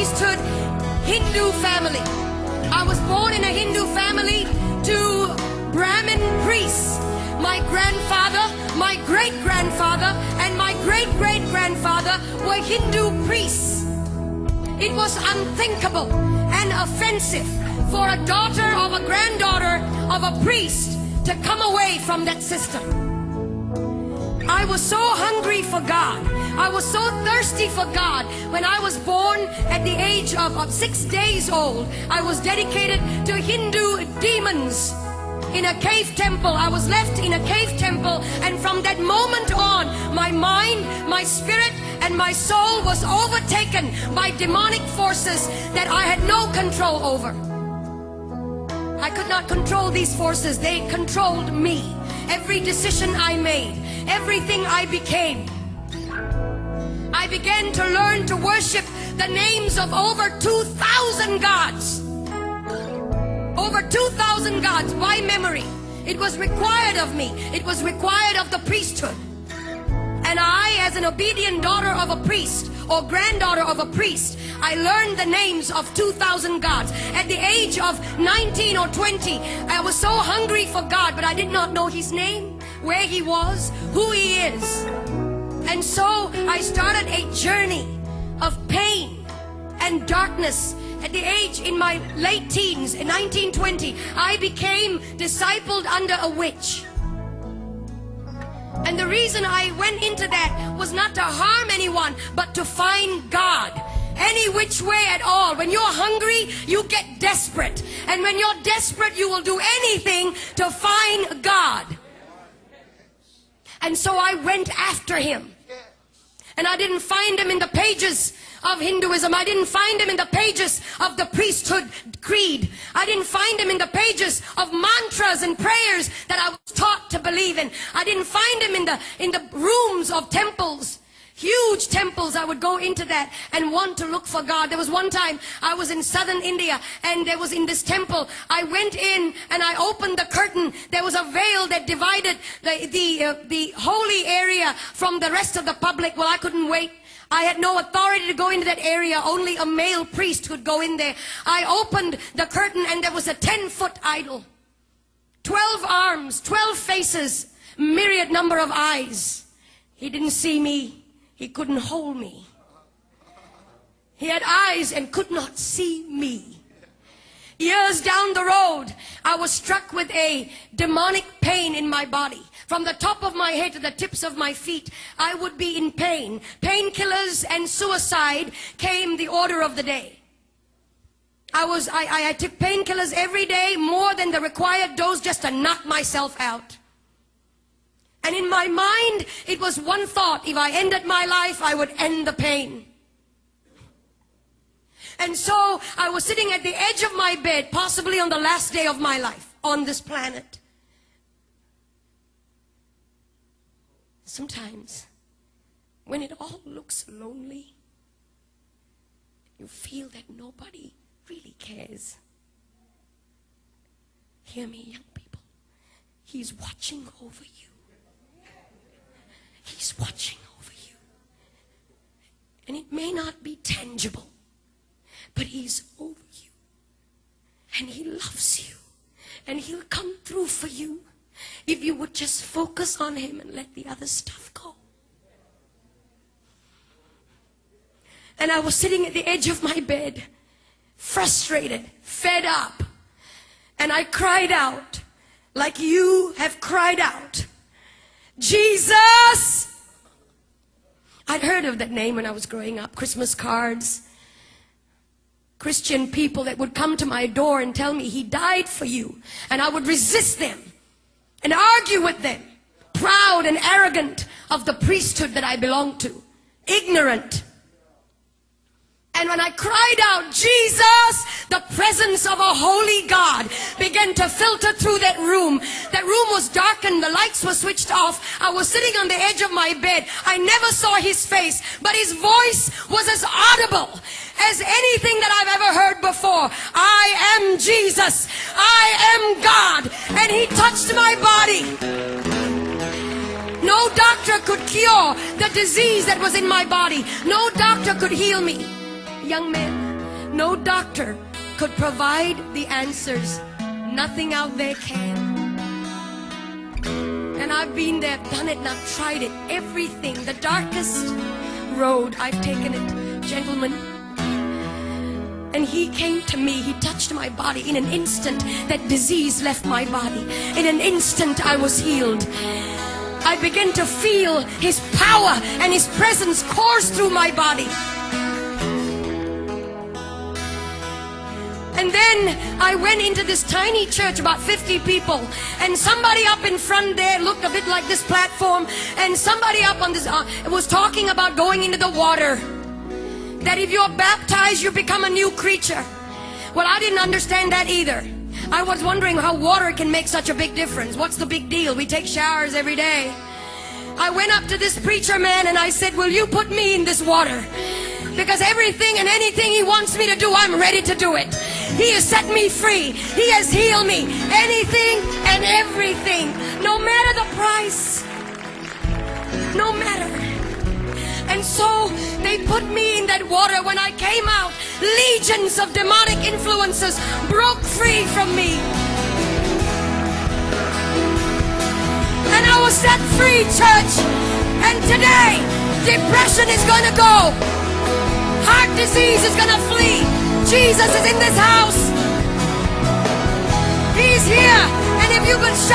priesthood Hindu family. I was born in a Hindu family to Brahmin priests. My grandfather, my great-grandfather, and my great-great-grandfather were Hindu priests. It was unthinkable and offensive for a daughter of a granddaughter of a priest to come away from that system. I was so hungry for God. I was so thirsty for God. When I was born at the age of 6 days old, I was dedicated to Hindu demons in a cave temple. I was left in a cave temple, and from that moment on, my mind, my spirit, and my soul was overtaken by demonic forces that I had no control over. I could not control these forces. They controlled me. Every decision I made, everything I became. I began to learn to worship the names of over 2,000 gods. Over 2,000 gods by memory. It was required of me. It was required of the priesthood. And I, as an obedient daughter of a priest or granddaughter of a priest, I learned the names of 2,000 gods. At the age of 19 or 20, I was so hungry for God, but I did not know His name, where He was, who He is. And so I started a journey of pain and darkness. At the age, in my late teens, in 1920, I became discipled under a witch. And the reason I went into that was not to harm anyone, but to find God. Any which way at all. When you're hungry, you get desperate. And when you're desperate, you will do anything to find God. And so I went after Him. And I didn't find Him in the pages of Hinduism. I didn't find Him in the pages of the priesthood creed. I didn't find Him in the pages of mantras and prayers that I was taught to believe in. I didn't find Him in the rooms of temples. Huge temples. I would go into that and want to look for God. There was one time I was in southern India, and there was in this temple. I went in and I opened the curtain. There was a veil that divided the holy area from the rest of the public. Well, I couldn't wait. I had no authority to go into that area. Only a male priest could go in there. I opened the curtain, and there was a 10-foot idol. 12 arms, 12 faces, myriad number of eyes. He didn't see me. He couldn't hold me. He had eyes and could not see me. Years down the road, I was struck with a demonic pain in my body. From the top of my head to the tips of my feet, I would be in pain. Painkillers and suicide came the order of the day. I took painkillers every day, more than the required dose, just to knock myself out. And in my mind, it was one thought: if I ended my life, I would end the pain. And so I was sitting at the edge of my bed, possibly on the last day of my life on this planet. Sometimes, when it all looks lonely, you feel that nobody really cares. Hear me, young people. He's watching over you. He's watching over you. And it may not be tangible, but He's over you. And He loves you. And He'll come through for you if you would just focus on Him and let the other stuff go. And I was sitting at the edge of my bed, frustrated, fed up. And I cried out like you have cried out. Jesus! I'd heard of that name when I was growing up. Christmas cards. Christian people that would come to my door and tell me He died for you. And I would resist them and argue with them. Proud and arrogant of the priesthood that I belonged to. Ignorant. And when I cried out, Jesus, the presence of a holy God began to filter through that room. That room was darkened. The lights were switched off. I was sitting on the edge of my bed. I never saw His face, but His voice was as audible as anything that I've ever heard before. I am Jesus. I am God. And He touched my body. No doctor could cure the disease that was in my body. No doctor could heal me. Young men, No doctor could provide the answers. Nothing out there can. And I've been there, done it, and I've tried it. Everything. The darkest road, I've taken it. Gentlemen. And he came to me. He touched my body. In an instant, that disease left my body. In an instant, I was healed. I began to feel his power and his presence course through my body. And then I went into this tiny church, about 50 people, and somebody up in front there looked a bit like this platform, and somebody up on this was talking about going into the water, that if you're baptized you become a new creature. Well, I didn't understand that either. I was wondering how water can make such a big difference. What's the big deal? We take showers every day. I went up to this preacher man and I said, will you put me in this water? Because everything and anything he wants me to do, I'm ready to do it. He has set me free. He has healed me. Anything and everything. No matter the price. No matter. And so they put me in that water. When I came out, legions of demonic influences broke free from me. And I was set free, church. And today, depression is going to go. Heart disease is going to flee. Jesus is in this house. He's here. And if you could shout.